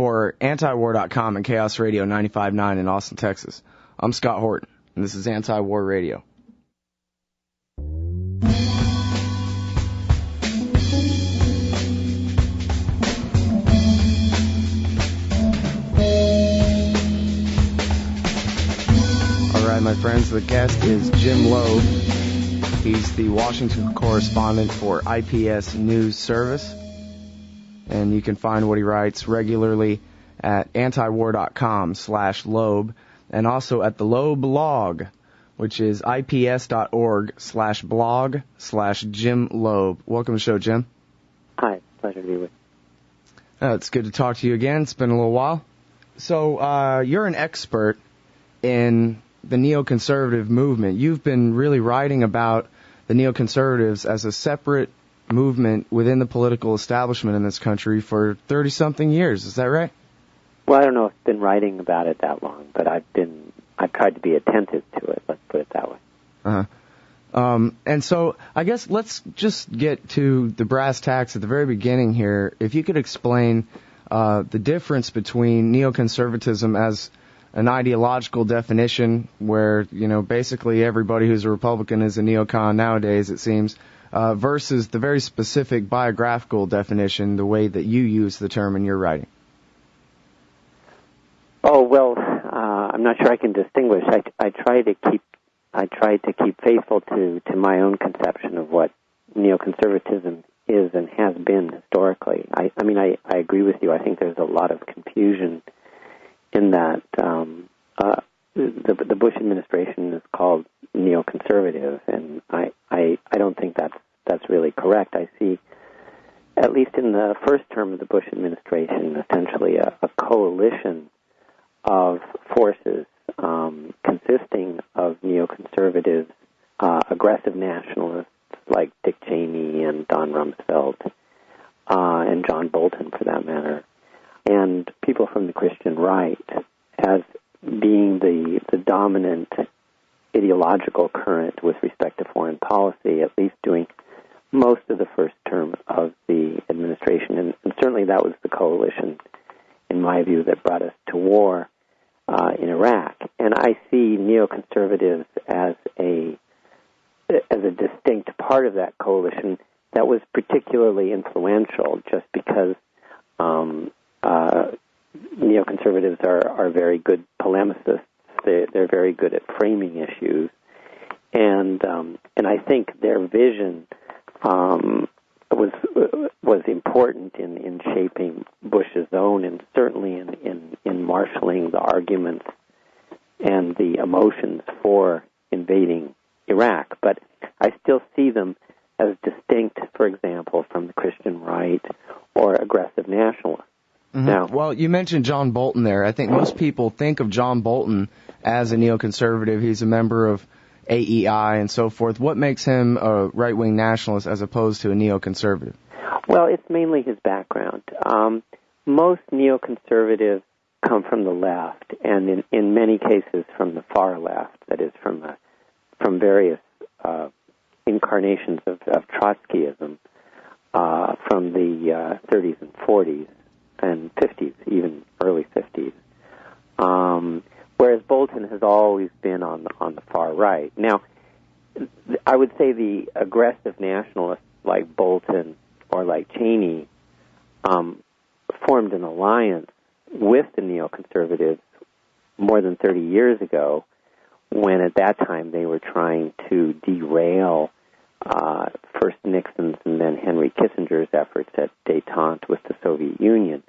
for antiwar.com and Chaos Radio 95.9 in Austin, Texas. I'm Scott Horton, and this is Anti-War Radio. All right, my friends, the guest is Jim Lobe. He's the Washington correspondent for IPS News Service. And you can find what he writes regularly at antiwar.com/Lobe, and also at the Lobe blog, which is ips.org/blog/Jim Lobe. Welcome to the show, Jim. Hi, pleasure to be with you. It's good to talk to you again. It's been a little while. So you're an expert in the neoconservative movement. You've been really writing about the neoconservatives as a separate movement within the political establishment in this country for 30-something years. Is that right? Well, I don't know if I've been writing about it that long, but I've tried to be attentive to it, let's put it that way. And so I guess let's just get to the brass tacks at the very beginning here. If you could explain the difference between neoconservatism as an ideological definition where, you know, basically everybody who's a Republican is a neocon nowadays, it seems, versus the very specific biographical definition, the way that you use the term in your writing. Oh, well, I'm not sure I can distinguish. I try to keep faithful to my own conception of what neoconservatism is and has been historically. I mean, I agree with you. I think there's a lot of confusion in that the Bush administration is called neoconservative, and I don't think that's really correct. I see, at least in the first term of the Bush administration, essentially a coalition of forces consisting of neoconservatives, aggressive nationalists like Dick Cheney and Don Rumsfeld, and John Bolton, for that matter, and people from the Christian right as being the dominant ideological current with respect to foreign policy, at least doing most of the first term of the administration. And certainly that was the coalition, in my view, that brought us to war in Iraq. And I see neoconservatives as a distinct part of that coalition that was particularly influential just because neoconservatives are very good polemicists. They're very good at framing issues, and I think their vision was important in shaping Bush's own, and certainly in marshaling the arguments and the emotions for invading Iraq. But I still see them as distinct, for example, from the Christian right or aggressive nationalists. Mm-hmm. Now, well, you mentioned John Bolton there. I think most people think of John Bolton as a neoconservative. He's a member of AEI and so forth. What makes him a right-wing nationalist as opposed to a neoconservative? Well, it's mainly his background. Most neoconservatives come from the left, and in many cases from the far left, that is, from various incarnations of Trotskyism from the 30s and 40s and 50s, even early 50s. Whereas Bolton has always been on the far right. Now, I would say the aggressive nationalists like Bolton or like Cheney formed an alliance with the neoconservatives more than 30 years ago, when at that time they were trying to derail first Nixon's and then Henry Kissinger's efforts at détente with the Soviet Union.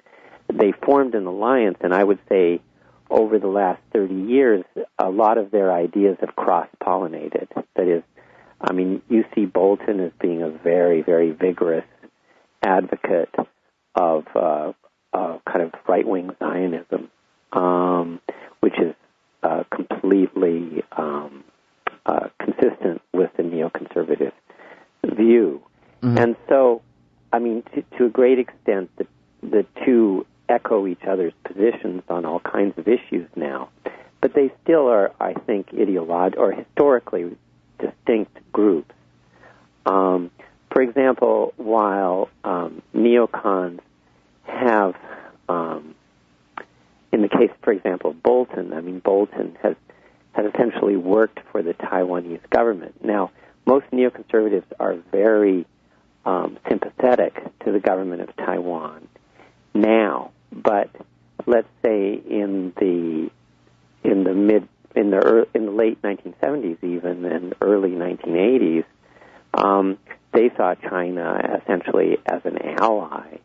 They formed an alliance, and I would say over the last 30 years, a lot of their ideas have cross-pollinated. That is, I mean, you see Bolton as being a very, very vigorous advocate of kind of right-wing Zionism, which is completely consistent with the neoconservative view. Mm-hmm. And so, I mean, to a great extent, the two echo each other's positions on all kinds of issues now, but they still are, I think, or historically distinct groups. For example, while neocons have in the case, for example, of Bolton, I mean, Bolton has essentially worked for the Taiwanese government. Now, most neoconservatives are very sympathetic to the government of Taiwan now, but let's say in the late 1970s even and early 1980s, they saw China essentially as an ally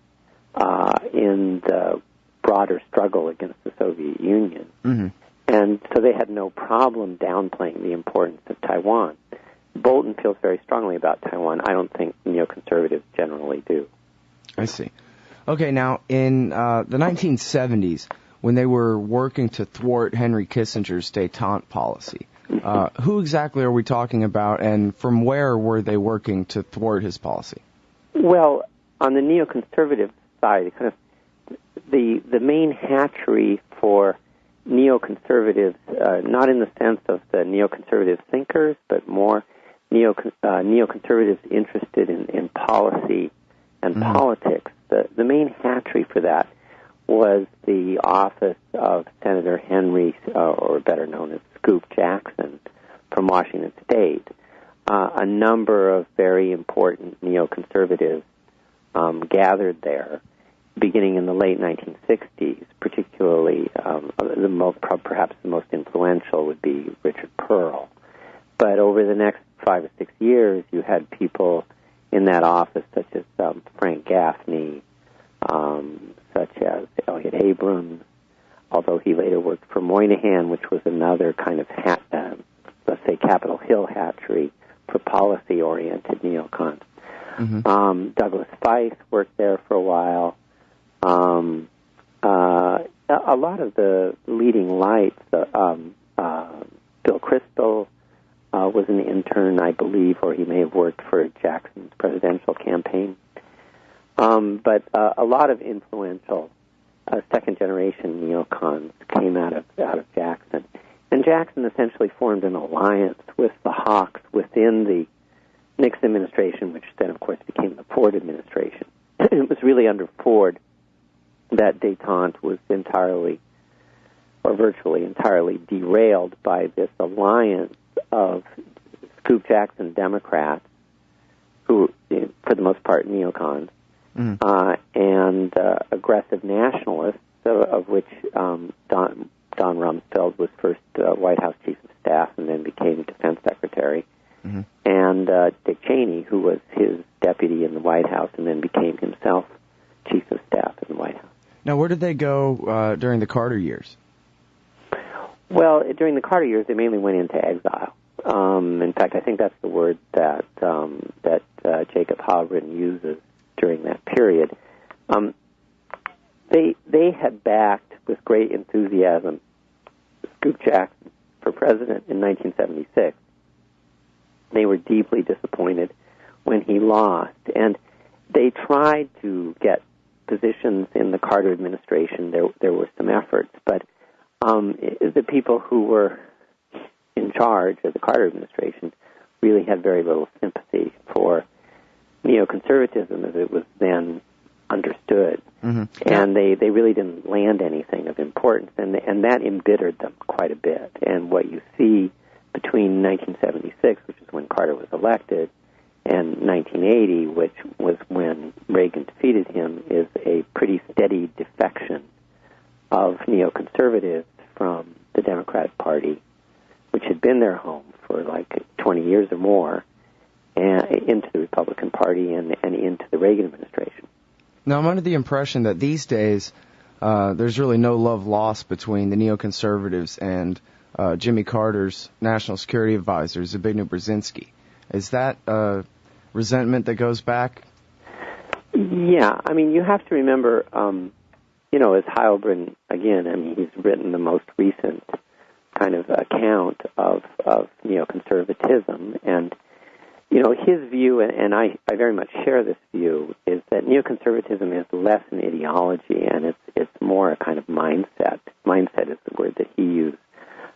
in the broader struggle against the Soviet Union. Mm-hmm. And so they had no problem downplaying the importance of Taiwan. Bolton feels very strongly about Taiwan. I don't think neoconservatives generally do. I see. Okay, now, in the 1970s, when they were working to thwart Henry Kissinger's détente policy, who exactly are we talking about, and from where were they working to thwart his policy? Well, on the neoconservative side, kind of the main hatchery for neoconservatives, not in the sense of the neoconservative thinkers, but more neoconservatives interested in policy and politics. The main hatchery for that was the office of Senator Henry, or better known as Scoop Jackson, from Washington State. A number of very important neoconservatives gathered there, beginning in the late 1960s. Particularly, perhaps the most influential would be Richard Pearl. But over the next 5 or 6 years, you had people in that office such as Frank Gaffney, such as Elliott Abrams, although he later worked for Moynihan, which was another kind of, let's say, Capitol Hill hatchery for policy-oriented neocons. Mm-hmm. Douglas Feist worked there for a while. A lot of the leading lights, Bill Kristol was an intern, I believe, or he may have worked for Jackson's presidential campaign. But a lot of influential second-generation neocons came out of Jackson. And Jackson essentially formed an alliance with the Hawks within the Nixon administration, which then, of course, became the Ford administration. It was really under Ford that détente was entirely, or virtually entirely, derailed by this alliance of Scoop Jackson Democrats, who, for the most part, neocons, and aggressive nationalists, of which Don Rumsfeld was first White House Chief of Staff and then became Defense Secretary, and Dick Cheney, who was his deputy in the White House and then became himself Chief of Staff in the White House. Now, where did they go during the Carter years? Well, during the Carter years, they mainly went into exile. In fact, I think that's the word that Jacob Halpern uses during that period. They had backed with great enthusiasm Scoop Jackson for president in 1976. They were deeply disappointed when he lost, and they tried to get positions in the Carter administration. There were some efforts, but the people who were in charge of the Carter administration really had very little sympathy for neoconservatism as it was then understood. Mm-hmm. And they really didn't land anything of importance, and that embittered them quite a bit. And what you see between 1976, which is when Carter was elected, and 1980, which was when Reagan defeated him, is a pretty steady defection of neoconservatives from the Democratic Party, which had been their home for like 20 years or more, and into the Republican Party and into the Reagan administration. Now, I'm under the impression that these days there's really no love lost between the neoconservatives and Jimmy Carter's national security advisor, Zbigniew Brzezinski. Is that resentment that goes back? Yeah, I mean, you have to remember, as Heilbrunn, again, I mean, he's written the most recent kind of account of neoconservatism, and, his view, and I very much share this view, is that neoconservatism is less an ideology, and it's more a kind of mindset. Mindset is the word that he used.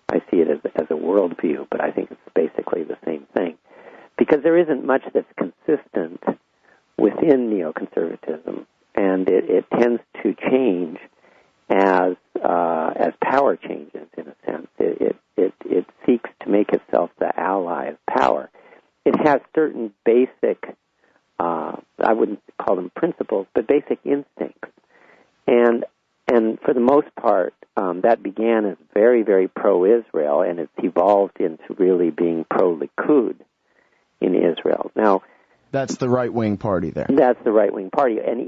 I see it as a worldview, but I think it's basically the same thing. Because there isn't much that's consistent within neoconservatism, and it tends to change as for the most part, that began as very, very pro-Israel, and it's evolved into really being pro-Likud in Israel. Now, that's the right-wing party there. That's the right-wing party, and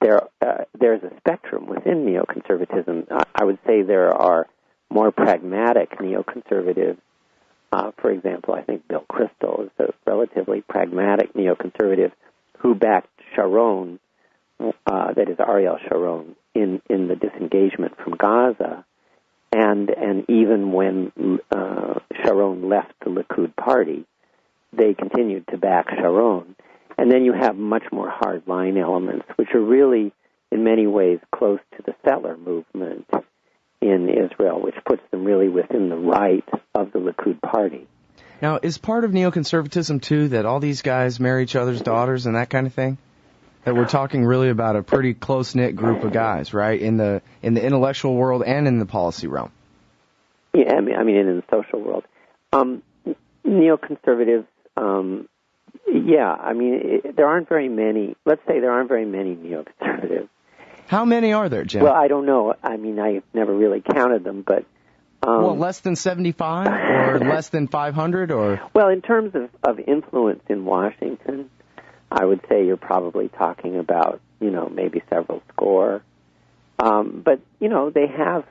there's a spectrum within neoconservatism. I would say there are more pragmatic neoconservatives. For example, I think Bill Kristol is a relatively pragmatic neoconservative who backed Sharon, that is Ariel Sharon, in the disengagement from Gaza, and even when Sharon left the Likud party, they continued to back Sharon. And then you have much more hardline elements, which are really, in many ways, close to the settler movement in Israel, which puts them really within the right of the Likud party. Now, is part of neoconservatism, too, that all these guys marry each other's daughters and that kind of thing? That we're talking really about a pretty close-knit group of guys, right, in the intellectual world and in the policy realm? Yeah, I mean in the social world. Neoconservatives, there aren't very many. Let's say there aren't very many neoconservatives. How many are there, Jim? Well, I don't know. I mean, I've never really counted them, but... less than 75 or less than 500? Or Well, in terms of influence in Washington, I would say you're probably talking about, maybe several score. But, they have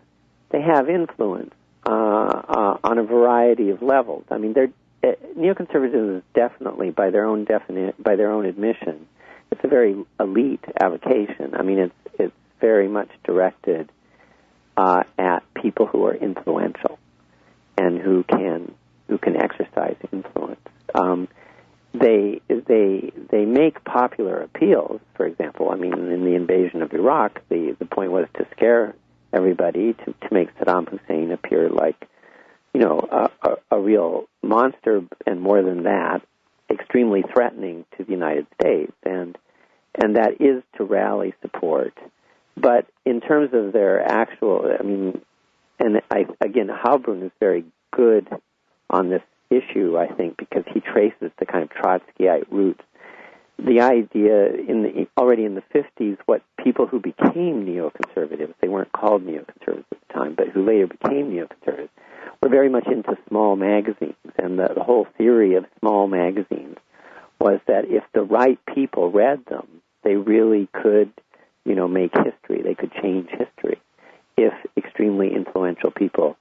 influence on a variety of levels. I mean, neoconservatism is definitely, by their own admission, it's a very elite avocation. I mean, it's very much directed at people who are influential and who can exercise influence. They make popular appeals. For example, I mean, in the invasion of Iraq, the point was to scare everybody, to make Saddam Hussein appear like, a real monster, and more than that, extremely threatening to the United States, and that is to rally support. But in terms of their actual, Halbrun is very good on this issue, I think, because he traces the kind of Trotskyite roots. The idea already in the 50s, what people who became neoconservatives, they weren't called neoconservatives at the time, but who later became neoconservatives, were very much into small magazines. And the whole theory of small magazines was that if the right people read them, they really could, make history. They could change history if extremely influential people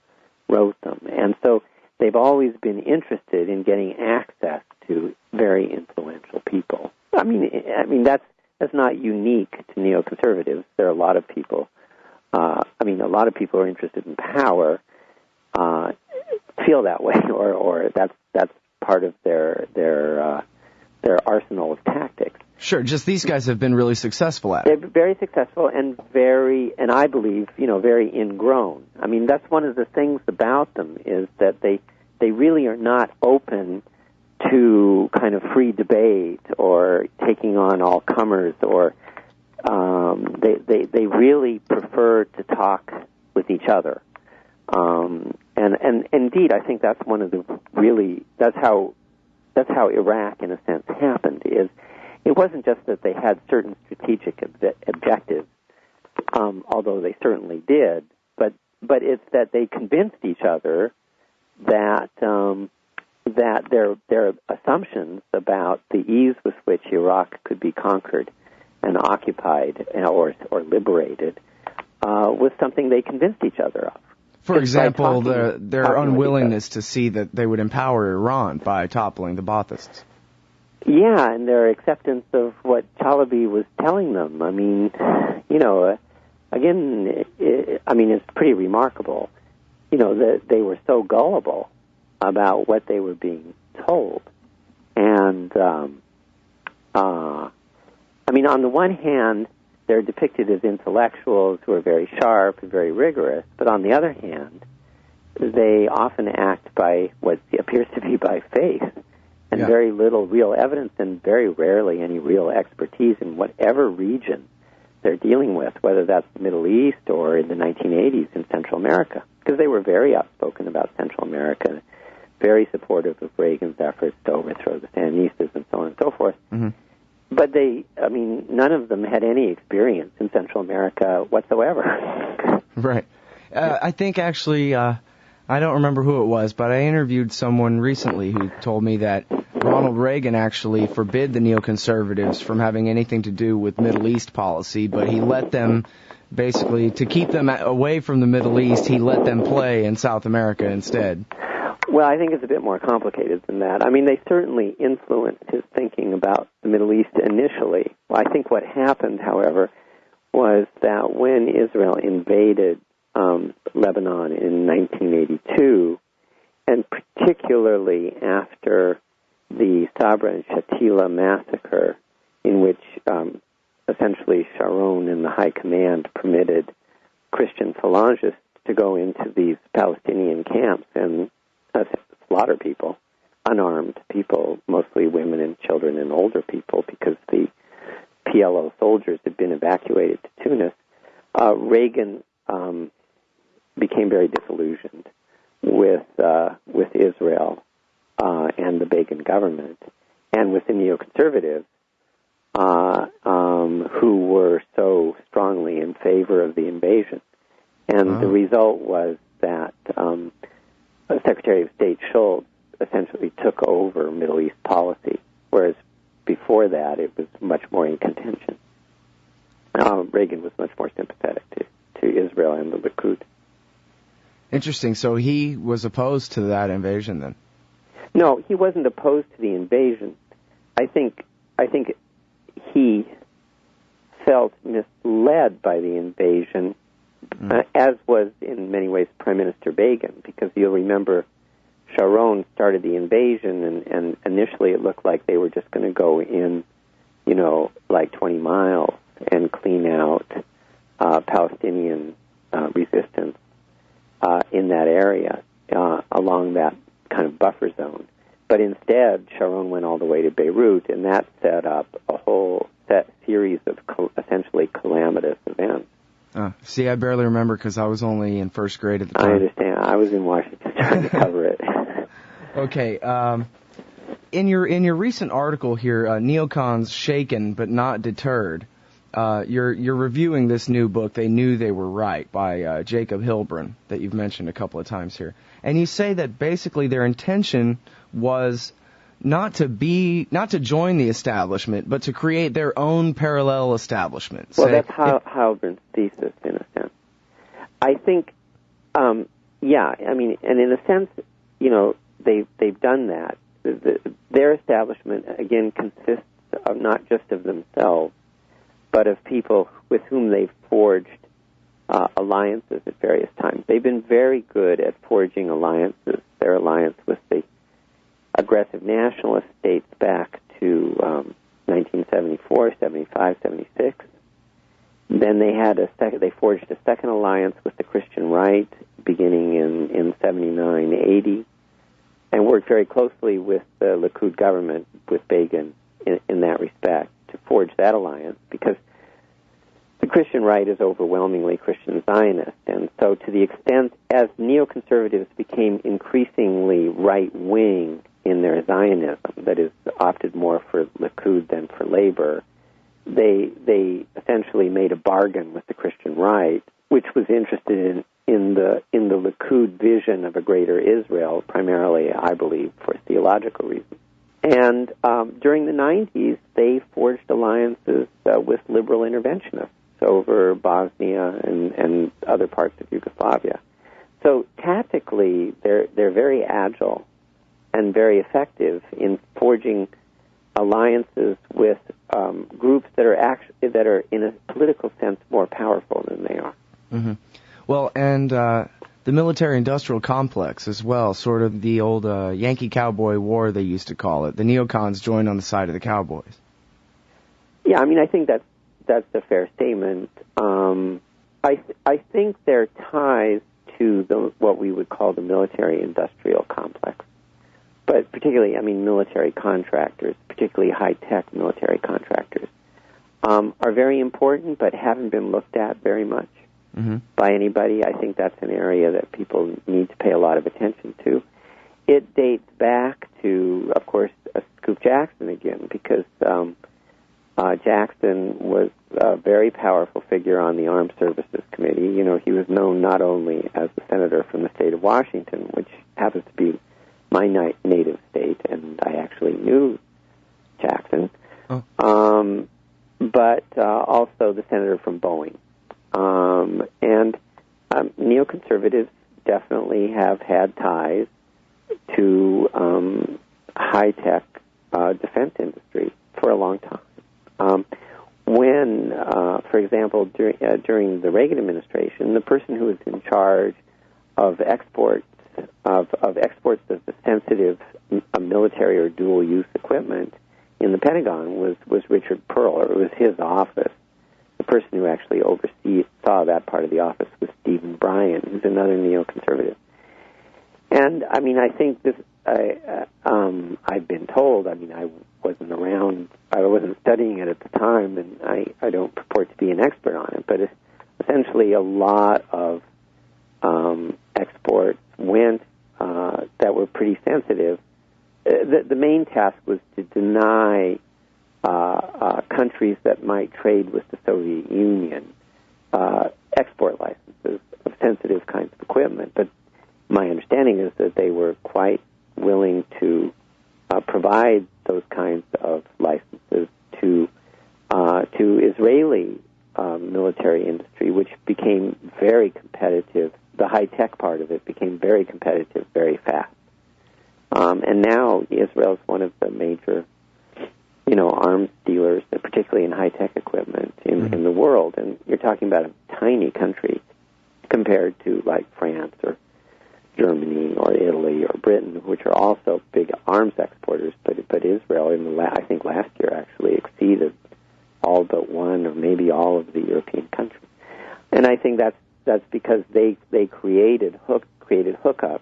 wrote them. And so they've always been interested in getting access to very influential people. I mean that's not unique to neoconservatives. There are a lot of people. A lot of people are interested in power, feel that way, or that's part of their arsenal of tactics. Sure, just these guys have been really successful at it. They're very successful and I believe, very ingrown. I mean, that's one of the things about them is that they really are not open to kind of free debate or taking on all comers, or they really prefer to talk with each other. And indeed, I think that's one of the that's how Iraq, in a sense, happened. It wasn't just that they had certain strategic objectives, although they certainly did, but it's that they convinced each other that their assumptions about the ease with which Iraq could be conquered and occupied or liberated was something they convinced each other of. For example, their unwillingness to see that they would empower Iran by toppling the Baathists. Yeah, and their acceptance of what Chalabi was telling them. I mean, it's pretty remarkable, that they were so gullible about what they were being told. And, on the one hand, they're depicted as intellectuals who are very sharp and very rigorous, but on the other hand, they often act by what appears to be by faith, and very little real evidence, and very rarely any real expertise in whatever region they're dealing with, whether that's the Middle East or in the 1980s in Central America, because they were very outspoken about Central America, very supportive of Reagan's efforts to overthrow the Sandinistas and so on and so forth. Mm-hmm. But none of them had any experience in Central America whatsoever. Right. I think actually, I don't remember who it was, but I interviewed someone recently who told me that Ronald Reagan actually forbid the neoconservatives from having anything to do with Middle East policy, but he let them, basically, to keep them away from the Middle East, he let them play in South America instead. Well, I think it's a bit more complicated than that. I mean, they certainly influenced his thinking about the Middle East initially. Well, I think what happened, however, was that when Israel invaded Lebanon in 1982, and particularly after the Sabra and Shatila massacre, in which essentially Sharon and the High Command permitted Christian phalangists to go into these Palestinian camps and slaughter people, unarmed people, mostly women and children and older people, because the PLO soldiers had been evacuated to Tunis. Reagan became very disillusioned with Israel and the Begin government, and with the neoconservatives who were so strongly in favor of the invasion. And the result was that Secretary of State Schultz essentially took over Middle East policy, whereas before that it was much more in contention. Reagan was much more sympathetic to Israel and the Likud. Interesting. So he was opposed to that invasion then? No, he wasn't opposed to the invasion. I think he felt misled by the invasion, as was in many ways Prime Minister Begin, because you'll remember Sharon started the invasion, and initially it looked like they were just going to go in, like 20 miles and clean out Palestinian resistance in that area along that kind of buffer zone. But instead, Sharon went all the way to Beirut, and that set up a whole series of essentially calamitous events. See, I barely remember because I was only in first grade at the time. I understand. I was in Washington trying to cover it. Okay. In your recent article here, Neocons Shaken But Not Deterred, you're reviewing this new book, They Knew They Were Right, by Jacob Hilbrun, that you've mentioned a couple of times here. And you say that basically their intention was not to join the establishment, but to create their own parallel establishment. Well, that's Hilbrun's thesis, in a sense. I think, and in a sense, they've done that. Their establishment, again, consists of not just of themselves, but of people with whom they've forged alliances at various times. They've been very good at forging alliances. Their alliance with the aggressive nationalists dates back to 1974, 75, 76. Then they forged a second alliance with the Christian right beginning in 79, 80, and worked very closely with the Likud government, with Begin, in that respect, to forge that alliance, because the Christian right is overwhelmingly Christian Zionist. And so to the extent as neoconservatives became increasingly right-wing in their Zionism, that is, opted more for Likud than for Labor, they essentially made a bargain with the Christian right, which was interested in the Likud vision of a greater Israel, primarily, I believe, for theological reasons. And during the 90s, they forged alliances with liberal interventionists over Bosnia and other parts of Yugoslavia. So tactically, they're very agile and very effective in forging alliances with groups that are in a political sense more powerful than they are. Mm-hmm. Well, and the military-industrial complex as well, sort of the old Yankee Cowboy War, they used to call it. The neocons joined on the side of the Cowboys. Yeah, I think that's a fair statement. I think their ties to what we would call the military-industrial complex, but particularly, military contractors, particularly high-tech military contractors, are very important, but haven't been looked at very much by anybody. I think that's an area that people need to pay a lot of attention to. It dates back to, of course, Scoop Jackson again, because Jackson was a very powerful figure on the Armed Services Committee. You know, he was known not only as the senator from the state of Washington, which happens to be my native state, and I actually knew Jackson, but also the senator from Boeing. And neoconservatives definitely have had ties to high-tech defense industry for a long time. When, for example, during the Reagan administration, the person who was in charge of exports of the sensitive military or dual-use equipment in the Pentagon was Richard Pearl, or it was his office. The person who actually saw that part of the office was Stephen Bryan, who's another neoconservative. And I mean, I think this. I've been told. I mean, I wasn't around. I wasn't studying it at the time, and I don't purport to be an expert on it. But essentially, a lot of exports went that were pretty sensitive. The main task was to deny countries that might trade with the Soviet Union export licenses of sensitive kinds of equipment. But my understanding is that they were quite willing to provide those kinds of licenses to Israeli military industry, which became very competitive. The high-tech part of it became very competitive very fast. And now Israel is one of the major, arms dealers, particularly in high-tech equipment in the world. And you're talking about a tiny country compared to like France or Germany or Italy or Britain, which are also big arms exporters. But Israel, I think last year, actually exceeded all but one or maybe all of the European countries. And I think that's because they created hookups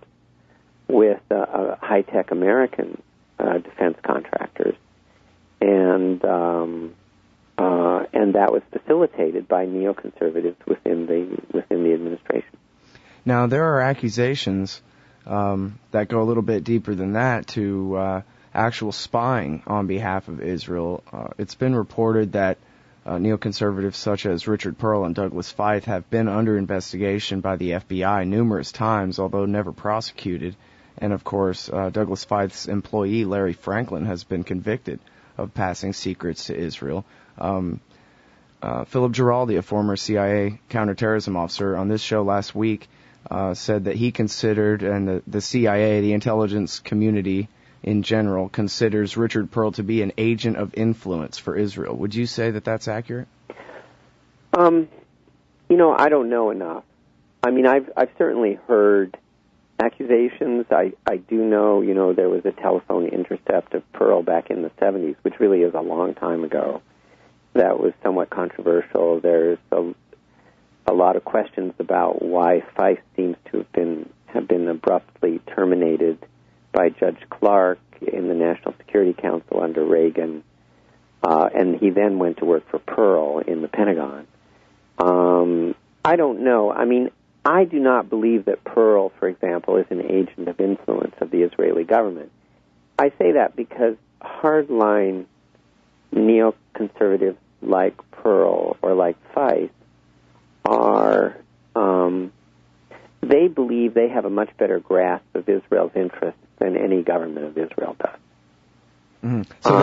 with high-tech American defense contractors, and that was facilitated by neoconservatives within the administration. Now, there are accusations that go a little bit deeper than that to actual spying on behalf of Israel. It's been reported that neoconservatives such as Richard Pearl and Douglas Feith have been under investigation by the FBI numerous times, although never prosecuted. And, of course, Douglas Feith's employee, Larry Franklin, has been convicted of passing secrets to Israel. Philip Giraldi, a former CIA counterterrorism officer, on this show last week said that he considered, and the CIA, the intelligence community in general, considers Richard Pearl to be an agent of influence for Israel. Would you say that that's accurate? I don't know enough. I mean, I've certainly heard accusations. I do know, there was a telephone intercept of Pearl back in the 70s, which really is a long time ago. That was somewhat controversial. There's a lot of questions about why Feith seems to have been abruptly terminated by Judge Clark in the National Security Council under Reagan, and he then went to work for Pearl in the Pentagon. I don't know. I mean, I do not believe that Pearl, for example, is an agent of influence of the Israeli government. I say that because hardline neoconservatives like Pearl or like Feith are, they believe they have a much better grasp of Israel's interests than any government of Israel does. Mm-hmm. So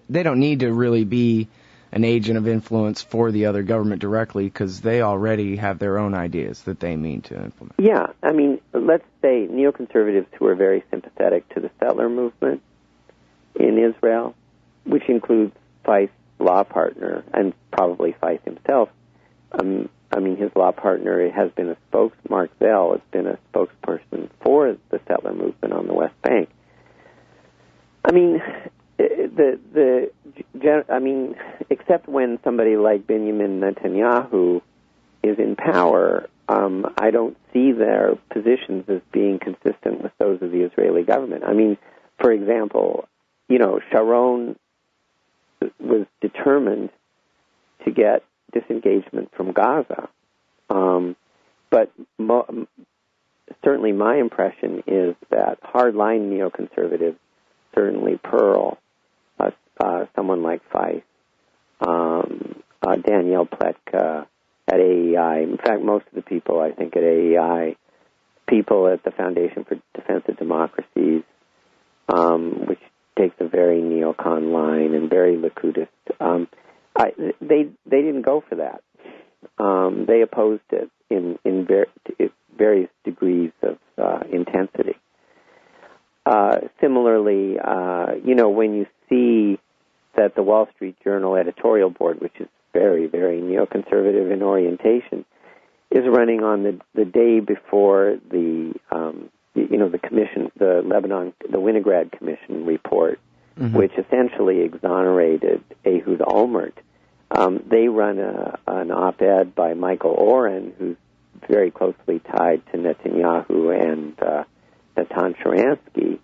they don't need to really be an agent of influence for the other government directly, because they already have their own ideas that they mean to implement. Yeah, I mean, let's say neoconservatives who are very sympathetic to the settler movement in Israel, which includes Feith's law partner and probably Feith himself. I mean, his law partner has been Mark Zell has been a spokesperson for the settler movement on the West Bank. I mean, except when somebody like Benjamin Netanyahu is in power, I don't see their positions as being consistent with those of the Israeli government. I mean, for example, Sharon was determined to get disengagement from Gaza, but certainly my impression is that hardline neoconservatives, certainly Pearl, someone like Feith, Danielle Pleck at AEI. In fact, most of the people, I think, at AEI, people at the Foundation for Defense of Democracies, which takes a very neocon line and very Likudist, they didn't go for that. They opposed it in various degrees of intensity. Similarly, when you see that the Wall Street Journal editorial board, which is very, very neoconservative in orientation, is running on the day before the commission, the Winograd Commission report, which essentially exonerated Ehud Olmert. They run an op-ed by Michael Oren, who's very closely tied to Netanyahu and Natan Sharansky.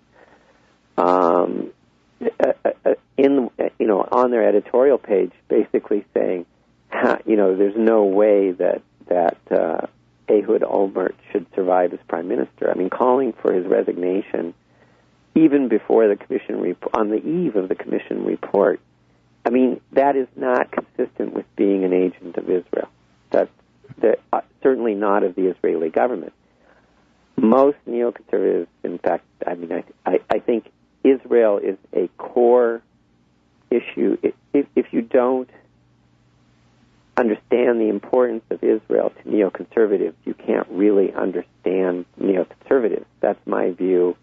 On their editorial page, basically saying, there's no way that Ehud Olmert should survive as prime minister. I mean, calling for his resignation even before the commission on the eve of the commission report. I mean, that is not consistent with being an agent of Israel. That's certainly not of the Israeli government. Most neoconservatives, in fact, I think Israel is a core issue. If you don't understand the importance of Israel to neoconservatives, you can't really understand neoconservatives. That's my view.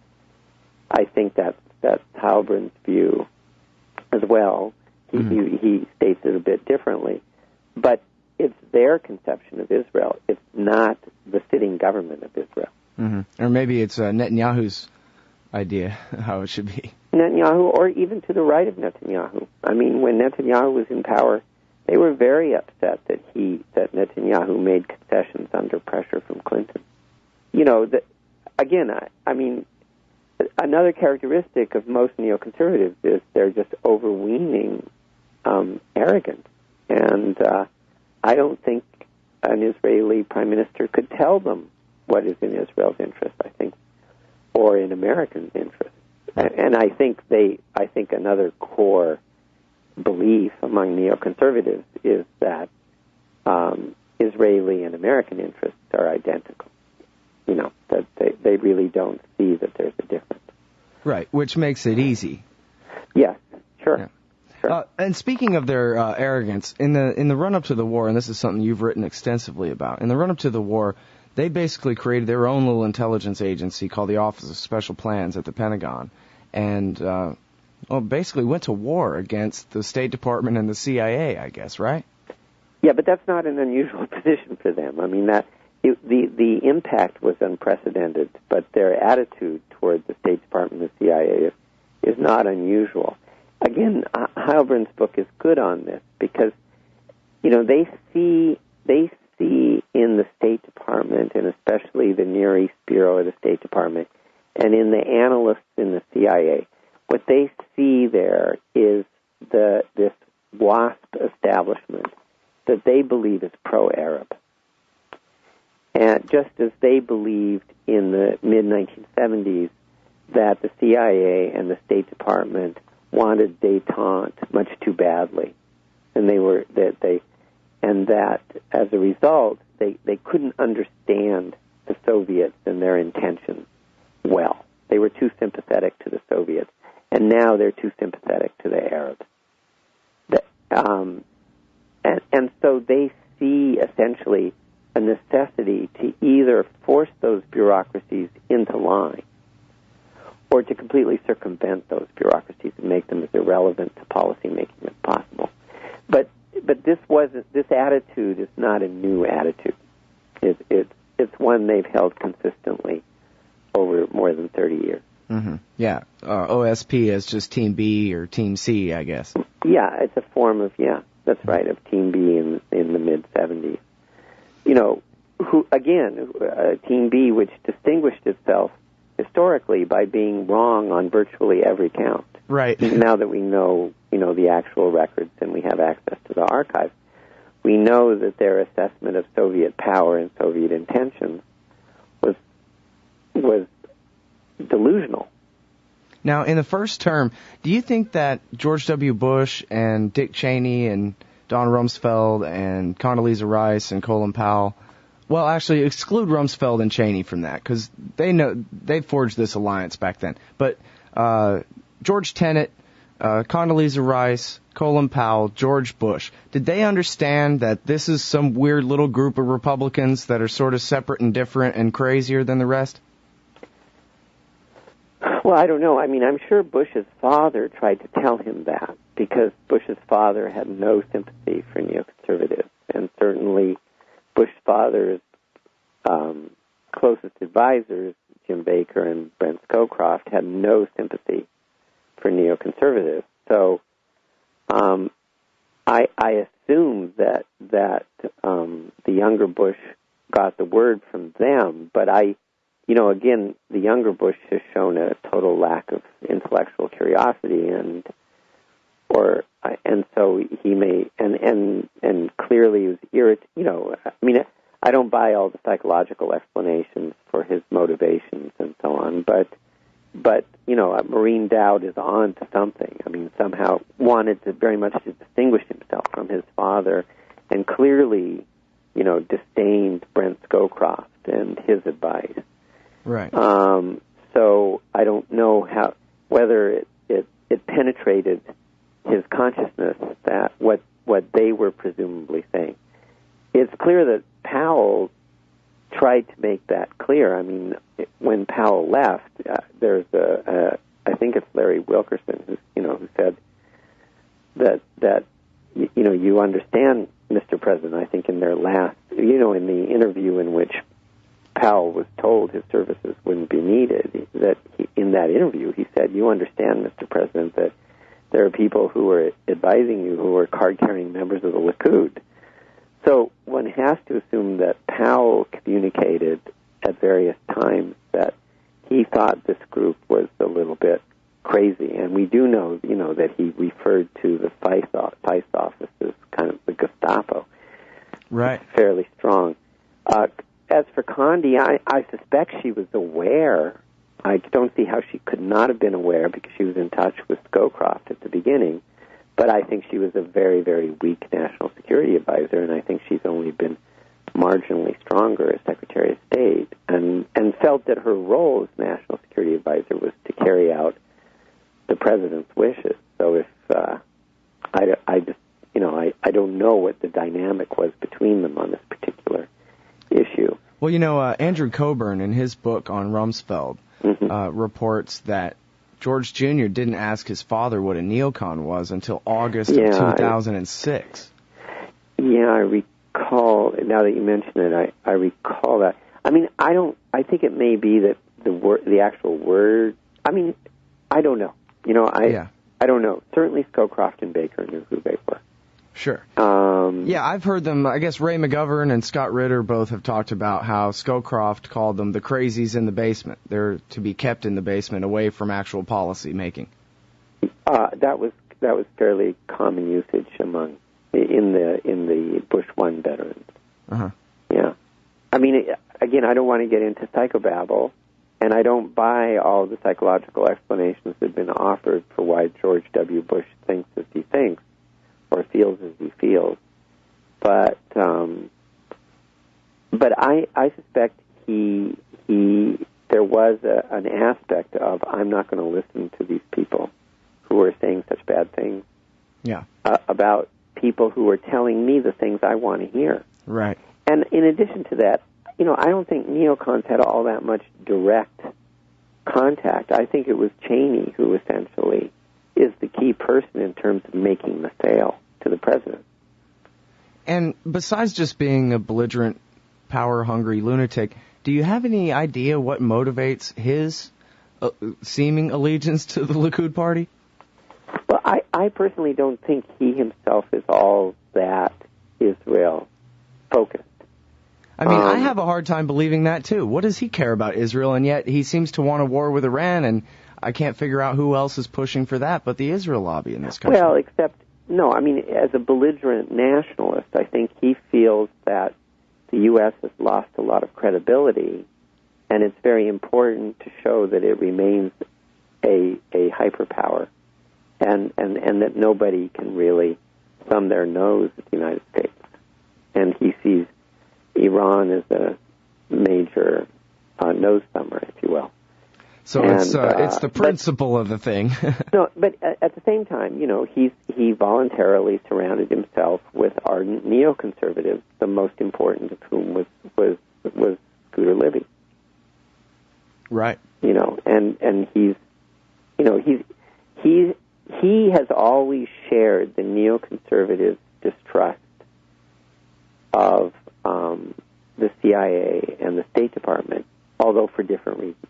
I think that's Halbrin's view as well. He states it a bit differently. But it's their conception of Israel. It's not the sitting government of Israel. Or maybe it's Netanyahu's idea how it should be. Netanyahu, or even to the right of Netanyahu. I mean, when Netanyahu was in power, they were very upset that Netanyahu made concessions under pressure from Clinton. Another characteristic of most neoconservatives is they're just overweening arrogant. And I don't think an Israeli prime minister could tell them what is in Israel's interest, I think, or in Americans' interest. And I think another core belief among neoconservatives is that Israeli and American interests are identical. That they really don't see that there's a difference. Right, which makes it easy. Yes, sure. Yeah. Sure. And speaking of their arrogance, in the run-up to the war, and this is something you've written extensively about, in the run-up to the war, they basically created their own little intelligence agency called the Office of Special Plans at the Pentagon, and basically went to war against the State Department and the CIA, I guess, right? Yeah, but that's not an unusual position for them. I mean, the impact was unprecedented, but their attitude toward the State Department and the CIA is not unusual. Again, Heilbrun's book is good on this because, they see in the State Department, and especially the Near East Bureau of the State Department, and in the analysts in the CIA, what they see there is this WASP establishment that they believe is pro-Arab. And just as they believed in the mid-1970s that the CIA and the State Department wanted détente much too badly, and that as a result they couldn't understand the Soviets and their intentions well. They were too sympathetic to the Soviets, and now they're too sympathetic to the Arabs. And so they see essentially a necessity to either force those bureaucracies into line or to completely circumvent those bureaucracies and make them as irrelevant to policymaking as possible. But this attitude is not a new attitude. It's one they've held consistently over more than 30 years. Mm-hmm. Yeah, OSP as just Team B or Team C, I guess. Yeah, it's a form of, that's right, of Team B in the mid-'70s. Team B, which distinguished itself historically by being wrong on virtually every count. Right. Now that we know, the actual records and we have access to the archives, we know that their assessment of Soviet power and Soviet intentions was delusional. Now, in the first term, do you think that George W. Bush and Dick Cheney and Don Rumsfeld and Condoleezza Rice and Colin Powell, well, actually, exclude Rumsfeld and Cheney from that, because they forged this alliance back then. But George Tenet, Condoleezza Rice, Colin Powell, George Bush, did they understand that this is some weird little group of Republicans that are sort of separate and different and crazier than the rest? Well, I don't know. I mean, I'm sure Bush's father tried to tell him that, because Bush's father had no sympathy for neoconservatives, and certainly Bush's father's closest advisors, Jim Baker and Brent Scowcroft, had no sympathy for neoconservatives. So I assume that the younger Bush got the word from them, but again, the younger Bush has shown a total lack of intellectual curiosity, and so he may, and clearly was irritated. I mean, I don't buy all the psychological explanations for his motivations and so on, but Maureen Dowd is on to something. I mean, somehow wanted to very much to distinguish himself from his father, and clearly, disdained Brent Scowcroft and his advice. Right. So I don't know whether it penetrated his consciousness that what they were presumably saying. It's clear that Powell tried to make that clear. I mean, when Powell left, there's I think it's Larry Wilkerson who said that you understand, Mr. President. I think in their last, in the interview in which Powell was told his services wouldn't be needed, in that interview he said, "You understand, Mr. President, that there are people who are advising you who are card-carrying members of the Likud." So one has to assume that Powell communicated at various times that he thought this group was a little bit crazy, and we do know, that he referred to the FICE office as kind of the Gestapo. Right. Fairly strong. As for Condi, I suspect she was aware. I don't see how she could not have been aware, because she was in touch with Scowcroft at the beginning. But I think she was a very, very weak national security advisor, and I think she's only been marginally stronger as Secretary of State, and felt that her role as national security advisor was to carry out the president's wishes. So if I don't know what the dynamic was between them on this particular issue. Well, Andrew Coburn, in his book on Rumsfeld, reports that George Jr. didn't ask his father what a neocon was until August of 2006. I recall, now that you mention it, I recall that. I mean, I think it may be that the actual word, I mean, I don't know. I don't know. Certainly Scowcroft and Baker knew who they were. Sure. I've heard them. I guess Ray McGovern and Scott Ritter both have talked about how Scowcroft called them the crazies in the basement. They're to be kept in the basement, away from actual policy making. That was fairly common usage in the Bush 1 veterans. Uh-huh. Yeah. I mean, again, I don't want to get into psychobabble, and I don't buy all the psychological explanations that have been offered for why George W. Bush thinks as he thinks, or feels as he feels. But I suspect there was an aspect of, I'm not going to listen to these people who are saying such bad things about people who are telling me the things I want to hear. Right. And in addition to that, I don't think neocons had all that much direct contact. I think it was Cheney who essentially is the key person in terms of making the sale to the president. And besides just being a belligerent, power-hungry lunatic, do you have any idea what motivates his seeming allegiance to the Likud party? Well, I personally don't think he himself is all that Israel-focused. I mean, I have a hard time believing that, too. What does he care about Israel? And yet he seems to want a war with Iran, and I can't figure out who else is pushing for that but the Israel lobby in this country. Well, no, I mean, as a belligerent nationalist, I think he feels that the U.S. has lost a lot of credibility, and it's very important to show that it remains a hyperpower, and that nobody can really thumb their nose at the United States. And he sees Iran as a major nose thumber, if you will. So it's the principle of the thing. No, but at the same time, he voluntarily surrounded himself with ardent neoconservatives, the most important of whom was Scooter Libby. Right. And he has always shared the neoconservative distrust of the CIA and the State Department, although for different reasons.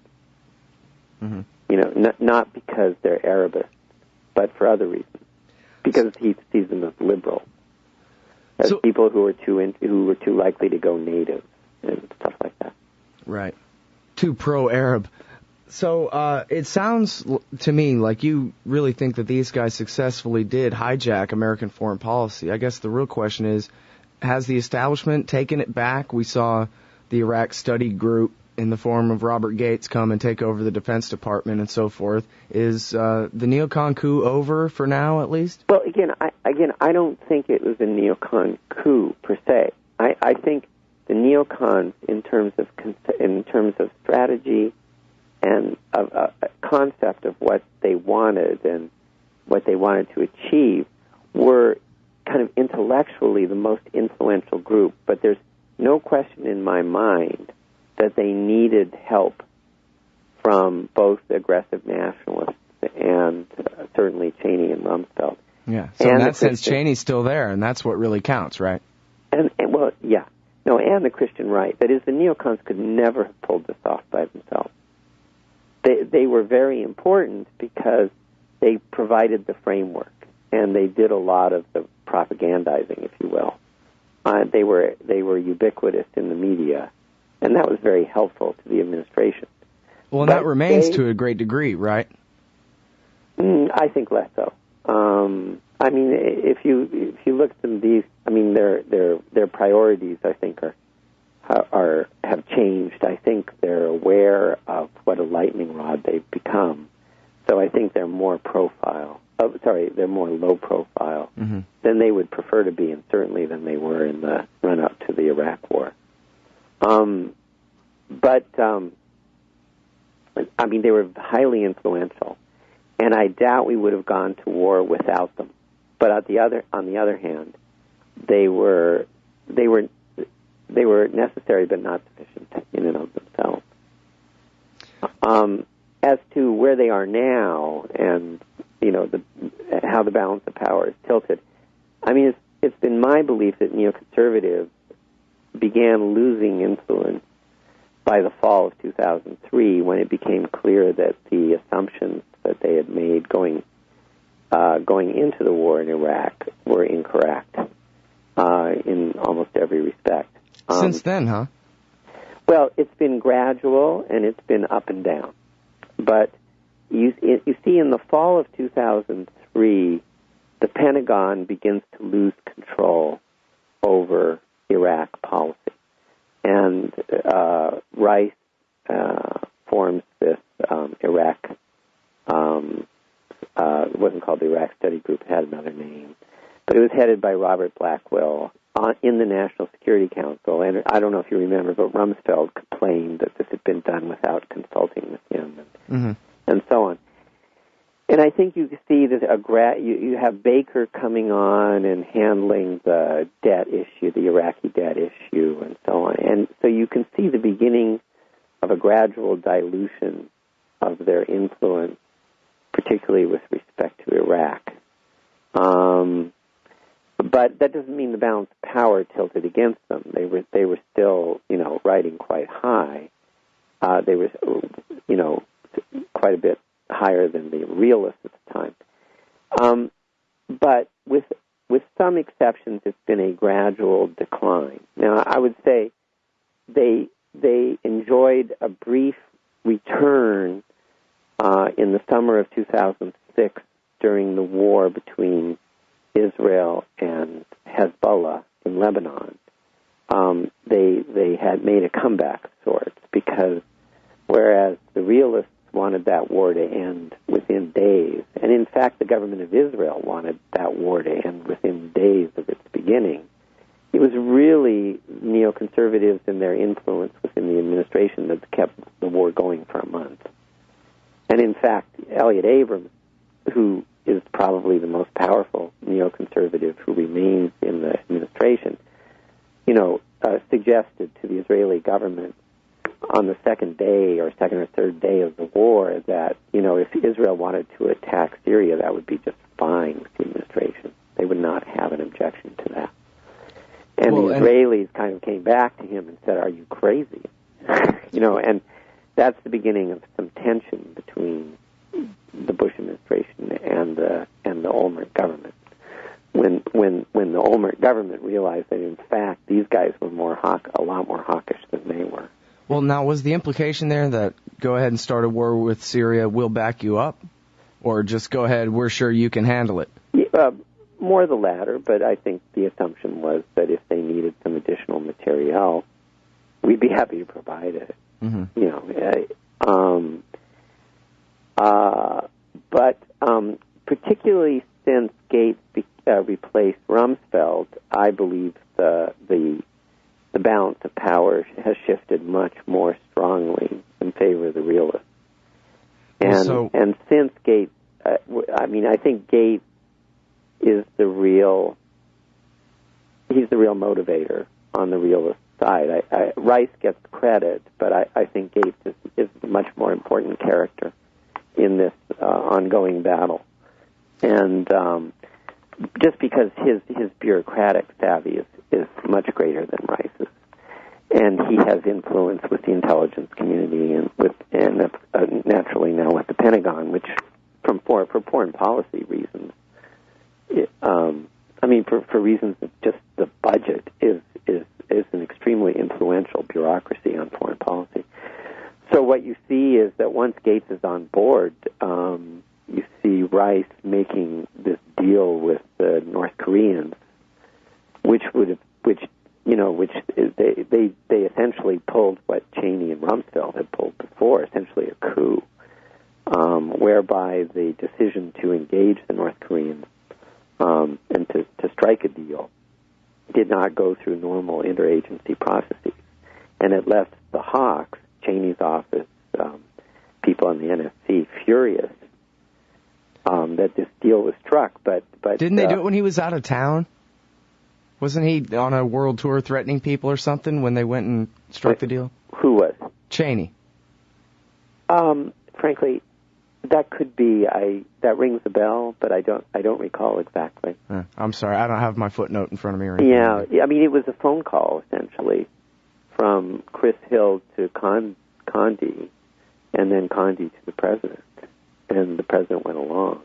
Mm-hmm. Not because they're Arabists, but for other reasons. Because he sees them as liberal, as people who were too likely to go native and stuff like that. Right. Too pro-Arab. So it sounds to me like you really think that these guys successfully did hijack American foreign policy. I guess the real question is, has the establishment taken it back? We saw the Iraq Study Group in the form of Robert Gates come and take over the Defense Department and so forth. Is the neocon coup over for now, at least? Well, again, I don't think it was a neocon coup per se. I think the neocons, in terms of strategy and of a concept of what they wanted and what they wanted to achieve, were kind of intellectually the most influential group. But there's no question in my mind that they needed help from both the aggressive nationalists and certainly Cheney and Rumsfeld. Yeah, so in that sense, Cheney's still there, and that's what really counts, right? And the Christian right. That is, the neocons could never have pulled this off by themselves. They were very important because they provided the framework, and they did a lot of the propagandizing, if you will. They were ubiquitous in the media, and that was very helpful to the administration. Well, and that remains to a great degree, right? I think less so. If you look at them, their priorities, I think, have changed. I think they're aware of what a lightning rod they've become. So I think they're more they're more low profile than they would prefer to be, and certainly than they were in the run up to the Iraq War. They were highly influential, and I doubt we would have gone to war without them. But on the other hand, they were necessary but not sufficient in and of themselves. As to where they are now, and how the balance of power is tilted, it's been my belief that neoconservatives began losing influence by the fall of 2003, when it became clear that the assumptions that they had made going into the war in Iraq were incorrect in almost every respect. Since then, huh? Well, it's been gradual and it's been up and down. But you see, in the fall of 2003, the Pentagon begins to lose control over Iraq policy. And Rice forms this Iraq, it wasn't called the Iraq Study Group, it had another name. But it was headed by Robert Blackwell in the National Security Council. And I don't know if you remember, but Rumsfeld complained that this had been done without consulting with him and so on. And I think you see that you have Baker coming on and handling the debt issue, the Iraqi debt issue, and so on. And so you can see the beginning of a gradual dilution of their influence, particularly with respect to Iraq. But that doesn't mean the balance of power tilted against them. They were still, riding quite high. They were, quite a bit higher than the realists at the time. But with some exceptions, it's been a gradual decline. Now, I would say they enjoyed a brief return in the summer of 2006 during the war between Israel and Hezbollah in Lebanon. They had made a comeback of sorts, because whereas the realists wanted that war to end within days. And in fact, the government of Israel wanted that war to end within days of its beginning. It was really neoconservatives and their influence within the administration that kept the war going for a month. And in fact, Elliott Abrams, who is probably the most powerful neoconservative who remains in the administration, suggested to the Israeli government on the second or third day of the war that, if Israel wanted to attack Syria, that would be just fine with the administration. They would not have an objection to that. And the Israelis kind of came back to him and said, "Are you crazy?" And that's the beginning of some tension between the Bush administration and the Olmert government. When the Olmert government realized that in fact these guys were a lot more hawkish than they were. Well, now was the implication there that go ahead and start a war with Syria, we'll back you up, or just go ahead, we're sure you can handle it? More the latter, but I think the assumption was that if they needed some additional material, we'd be happy to provide it. Mm-hmm. But particularly since Gates replaced Rumsfeld, I believe the balance of power has shifted much more strongly in favor of the realists. And since Gates, I think Gates is he's the real motivator on the realist side. Rice gets credit, but I think Gates is a much more important character in this ongoing battle. And just because his bureaucratic savvy is much greater than Rice's. And he has influence with the intelligence community and naturally now with the Pentagon, which for foreign policy reasons, for reasons of just the budget is an extremely influential bureaucracy on foreign policy. So what you see is that once Gates is on board, you see Rice making this deal with the North Koreans, which they essentially pulled what Cheney and Rumsfeld had pulled before, essentially a coup, whereby the decision to engage the North Koreans and to strike a deal did not go through normal interagency processes. And it left the Hawks, Cheney's office, people on the NSC, furious that this deal was struck. But didn't they do it when he was out of town? Wasn't he on a world tour threatening people or something when they went and struck the deal? Who was? Cheney. Frankly, that could be. That rings a bell, but I don't recall exactly. I'm sorry, I don't have my footnote in front of me or anything. Yeah, it was a phone call essentially from Chris Hill to Condi, and then Condi to the president, and the president went along.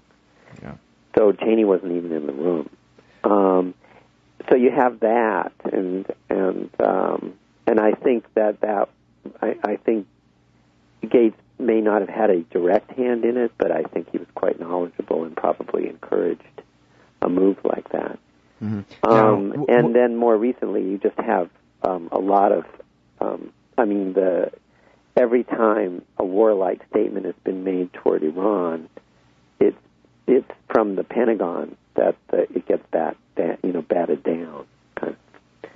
Yeah. So Cheney wasn't even in the room. So you have that, and I think I think Gates may not have had a direct hand in it, but I think he was quite knowledgeable and probably encouraged a move like that. Mm-hmm. And then more recently, you just have a lot of, every time a warlike statement has been made toward Iran, it's from the Pentagon that it gets batted down. Kind of.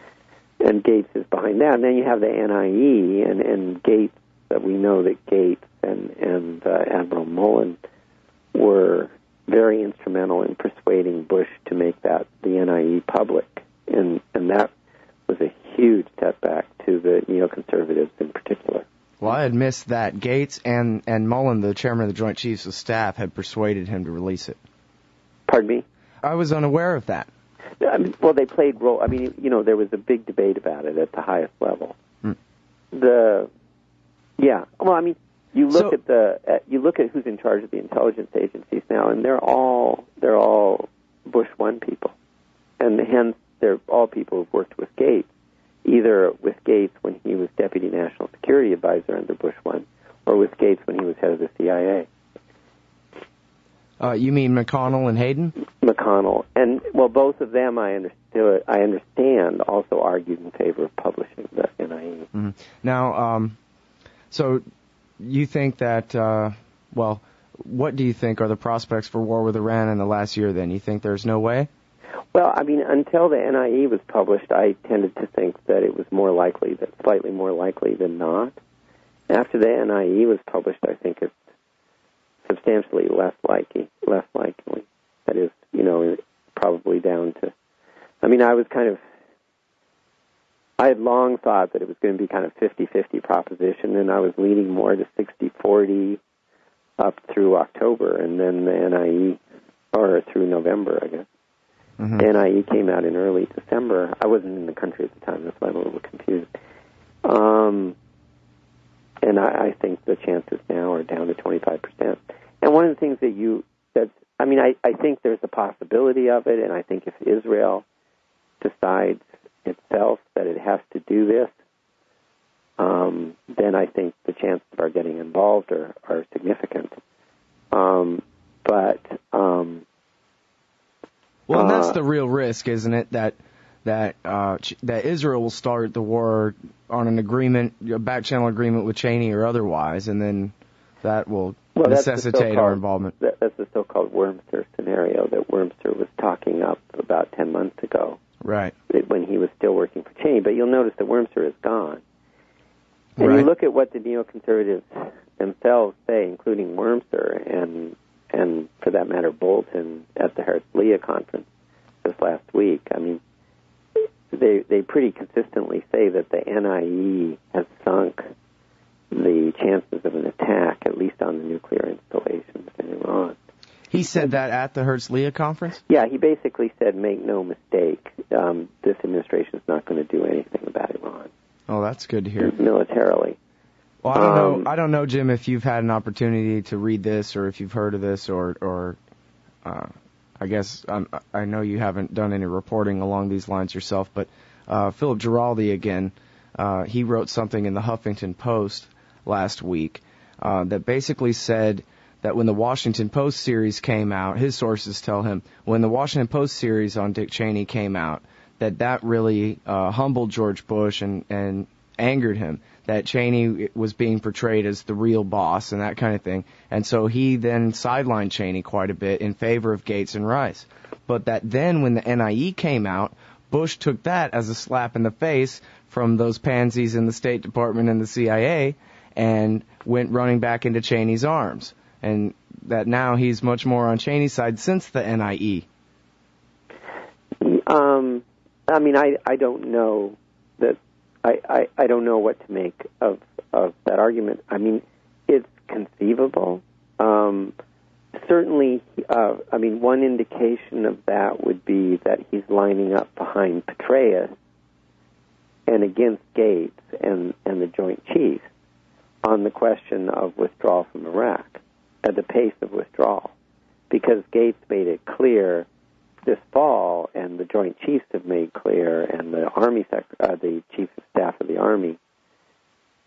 And Gates is behind that. And then you have the NIE and Gates. We know that Gates and Admiral Mullen were very instrumental in persuading Bush to make the NIE public, and that was a huge setback to the neoconservatives in particular. Well, I had missed that Gates and Mullen, the chairman of the Joint Chiefs of Staff, had persuaded him to release it. Pardon me? I was unaware of that. Well, they played role. There was a big debate about it at the highest level. You look at who's in charge of the intelligence agencies now, and they're all Bush 1 people, and hence they're all people who've worked with Gates, either with Gates when he was Deputy National Security Advisor under Bush 1, or with Gates when he was head of the CIA. You mean McConnell and Hayden? McConnell, and both of them I understand also argued in favor of publishing the NIE. Mm-hmm. Now, so you think that, what do you think are the prospects for war with Iran in the last year then? You think there's no way? Well, I mean, until the NIE was published, I tended to think that it was slightly more likely than not. After the NIE was published, I think it's substantially less likely. That is, probably down to, I had long thought that it was going to be kind of 50-50 proposition, and I was leaning more to 60-40 up through October, and then the NIE, or through November, I guess. Mm-hmm. The NIE came out in early December. I wasn't in the country at the time, that's why I'm a little confused. And I think the chances now are down to 25%. And one of the things I think there's a possibility of it, and I think if Israel decides itself that it has to do this, then I think the chances of our getting involved are significant. And that's the real risk, isn't it? That Israel will start the war on an agreement, a back-channel agreement with Cheney or otherwise, and then that will necessitate our involvement. That's the so-called Wurmser scenario that Wurmser was talking up about 10 months ago. Right. When he was still working for Cheney. But you'll notice that Wurmser is gone. And you look at what the neoconservatives themselves say, including Wurmser and for that matter, Bolton at the Herzliya conference this last week. I mean, they pretty consistently say that the NIE has sunk the chances of an attack, at least on the nuclear installations in Iran. He said that at the Herzliya conference? Yeah, he basically said, make no mistake, this administration is not going to do anything about Iran. Oh, that's good to hear. Militarily. Well, I don't know, Jim, if you've had an opportunity to read this or if you've heard of this or I guess I know you haven't done any reporting along these lines yourself, but Philip Giraldi again, he wrote something in the Huffington Post last week that basically said that when the Washington Post series came out, his sources tell him, when the Washington Post series on Dick Cheney came out, that really humbled George Bush and angered him, that Cheney was being portrayed as the real boss and that kind of thing. And so he then sidelined Cheney quite a bit in favor of Gates and Rice. But that then when the NIE came out, Bush took that as a slap in the face from those pansies in the State Department and the CIA and went running back into Cheney's arms. And that now he's much more on Cheney's side since the NIE. I don't know that. I don't know what to make of that argument. I mean, it's conceivable. Certainly, one indication of that would be that he's lining up behind Petraeus and against Gates and the Joint Chiefs on the question of withdrawal from Iraq, at the pace of withdrawal, because Gates made it clear this fall, and the Joint Chiefs have made clear, and the the Chief of Staff of the Army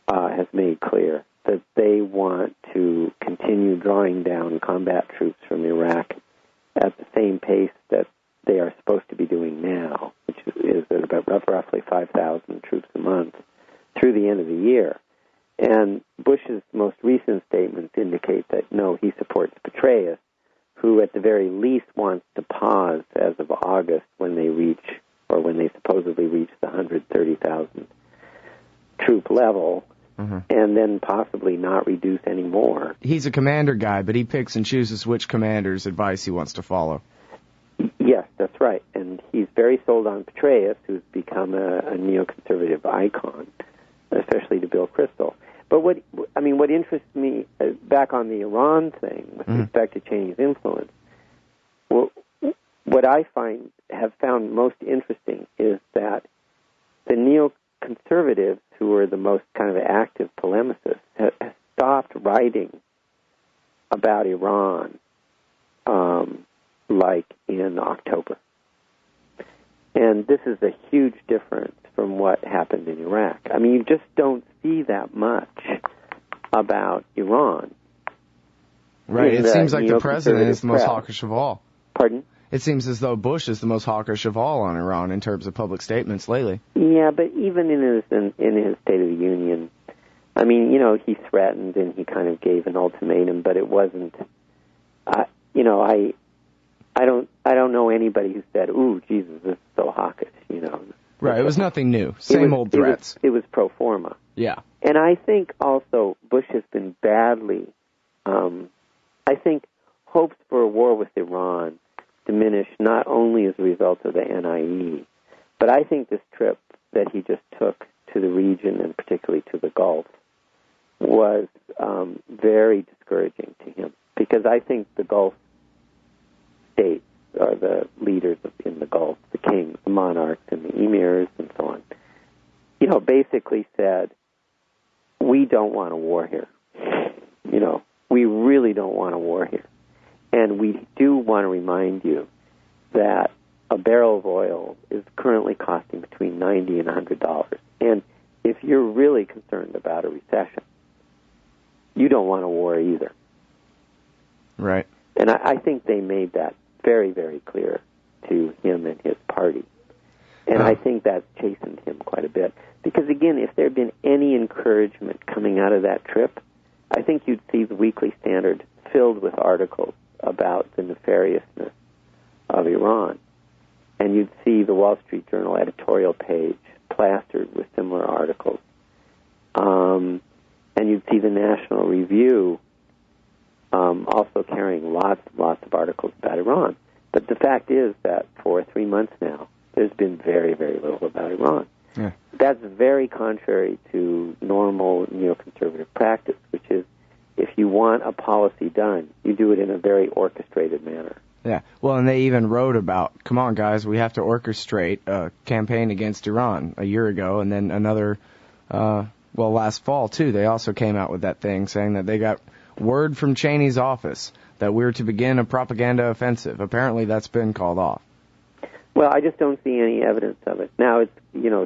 has made clear that they want to continue drawing down combat troops from Iraq at the same pace that they are supposed to be doing now, which is at about roughly 5,000 troops a month through the end of the year. And Bush's most recent statements indicate that, no, he supports Petraeus, who at the very least wants to pause as of August when they supposedly reach the 130,000 troop level, and then possibly not reduce any more. He's a commander guy, but he picks and chooses which commander's advice he wants to follow. Yes, that's right. And he's very sold on Petraeus, who's become a neoconservative icon, especially to Bill Kristol. But what interests me, back on the Iran thing, with respect to Cheney's influence, what I have found most interesting is that the neoconservatives, who are the most kind of active polemicists, have stopped writing about Iran like in October. And this is a huge difference from what happened in Iraq. I mean, you just don't see that much about Iran. Right. It seems like the president is the most hawkish of all. Pardon? It seems as though Bush is the most hawkish of all on Iran in terms of public statements lately. Yeah, but even in his State of the Union, I mean, he threatened and he kind of gave an ultimatum, but it wasn't. I don't know anybody who said, "Ooh, Jesus, this is so hawkish," Right, it was nothing new. Same old threats. It was pro forma. Yeah. And I think also Bush has been badly, I think hopes for a war with Iran diminished not only as a result of the NIE, but I think this trip that he just took to the region and particularly to the Gulf was very discouraging to him, because I think the Gulf states, or the leaders in the Gulf, the kings, the monarchs, and the emirs, and so on, basically said, we don't want a war here. We really don't want a war here. And we do want to remind you that a barrel of oil is currently costing between $90 and $100. And if you're really concerned about a recession, you don't want a war either. Right. And I think they made that very, very clear to him and his party. And I think that's chastened him quite a bit. Because, again, if there had been any encouragement coming out of that trip, I think you'd see the Weekly Standard filled with articles about the nefariousness of Iran. And you'd see the Wall Street Journal editorial page plastered with similar articles. And you'd see the National Review also carrying lots of articles about Iran. But the fact is that for 3 months now, there's been very, very little about Iran. Yeah. That's very contrary to normal neoconservative practice, which is if you want a policy done, you do it in a very orchestrated manner. Yeah. Well, and they even wrote about, come on, guys, we have to orchestrate a campaign against Iran a year ago, and then another, last fall, too. They also came out with that thing saying that they got word from Cheney's office that we're to begin a propaganda offensive. Apparently that's been called off. Well, I just don't see any evidence of it. Now, it's,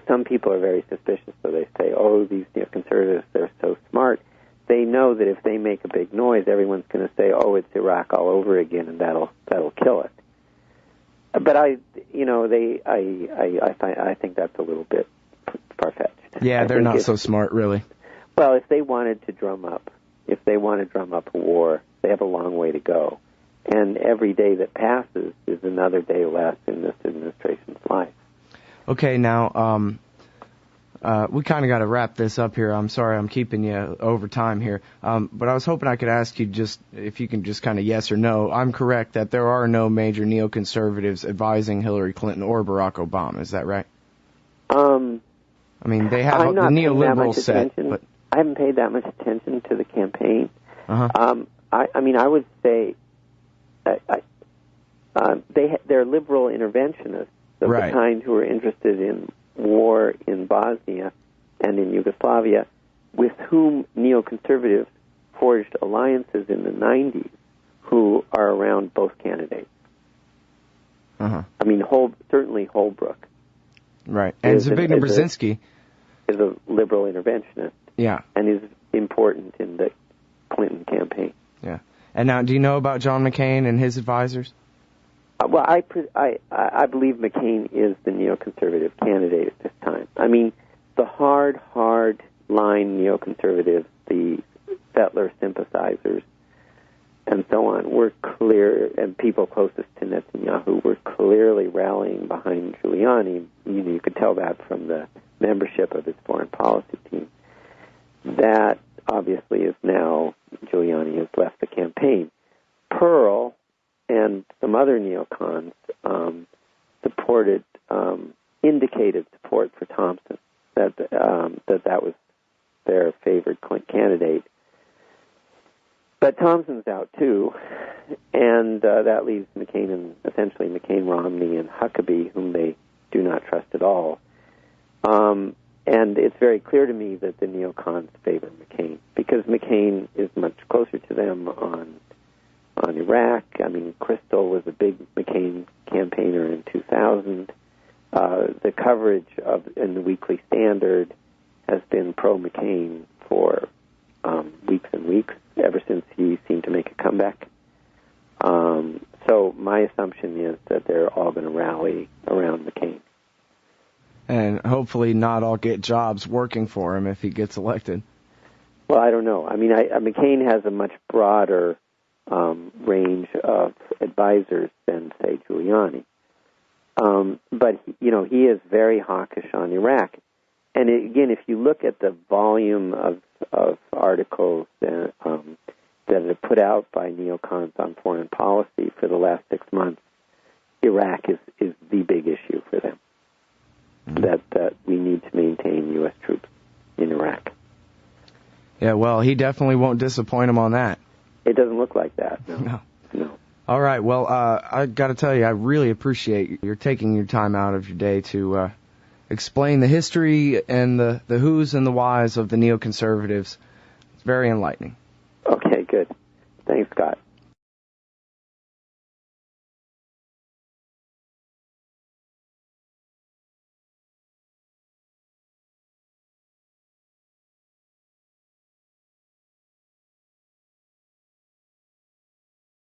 some people are very suspicious, so they say, oh, these neoconservatives, they're so smart. They know that if they make a big noise, everyone's going to say, oh, it's Iraq all over again, and that'll kill it. But I think that's a little bit far-fetched. Yeah, they're not so smart, really. Well, if they wanted to drum up a war, they have a long way to go. And every day that passes is another day less in this administration's life. Okay, now, we kind of got to wrap this up here. I'm sorry I'm keeping you over time here. But I was hoping I could ask you if you can just kind of yes or no. I'm correct that there are no major neoconservatives advising Hillary Clinton or Barack Obama. Is that right? I mean, they have the neoliberal set. But I haven't paid that much attention to the campaign. Uh-huh. I would say they're liberal interventionists of the kind who are interested in war in Bosnia and in Yugoslavia, with whom neoconservatives forged alliances in the 90s, who are around both candidates. Uh-huh. I mean, certainly Holbrooke. Right. And Zbigniew Brzezinski is a liberal interventionist. Yeah. And is important in the Clinton campaign. Yeah. And now, do you know about John McCain and his advisors? Well, I believe McCain is the neoconservative candidate at this time. I mean, the hard line neoconservatives, the settler sympathizers, and so on, were clear, and people closest to Netanyahu were clearly rallying behind Giuliani. You could tell that from the membership of his foreign policy team. That obviously is now, Giuliani has left the campaign. Pearl and some other neocons indicated support for Thompson, that was their favored candidate. But Thompson's out too, and that leaves essentially McCain, Romney, and Huckabee, whom they do not trust at all. And it's very clear to me that the neocons favor McCain, because McCain is much closer to them on Iraq. I mean, Crystal was a big McCain campaigner in 2000. The coverage in the Weekly Standard has been pro-McCain for weeks and weeks, ever since he seemed to make a comeback. So my assumption is that they're all going to rally around McCain. And hopefully not all get jobs working for him if he gets elected. Well, I don't know. I mean, McCain has a much broader range of advisors than, say, Giuliani. But, he is very hawkish on Iraq. And again, if you look at the volume of articles that are put out by neocons on foreign policy for the last 6 months, Iraq is the big issue for them. That we need to maintain U.S. troops in Iraq. Yeah, well, he definitely won't disappoint him on that. It doesn't look like that, no. All right, well, I got to tell you, I really appreciate your taking your time out of your day to explain the history and the who's and the whys of the neoconservatives. It's very enlightening. Okay, good. Thanks, Scott.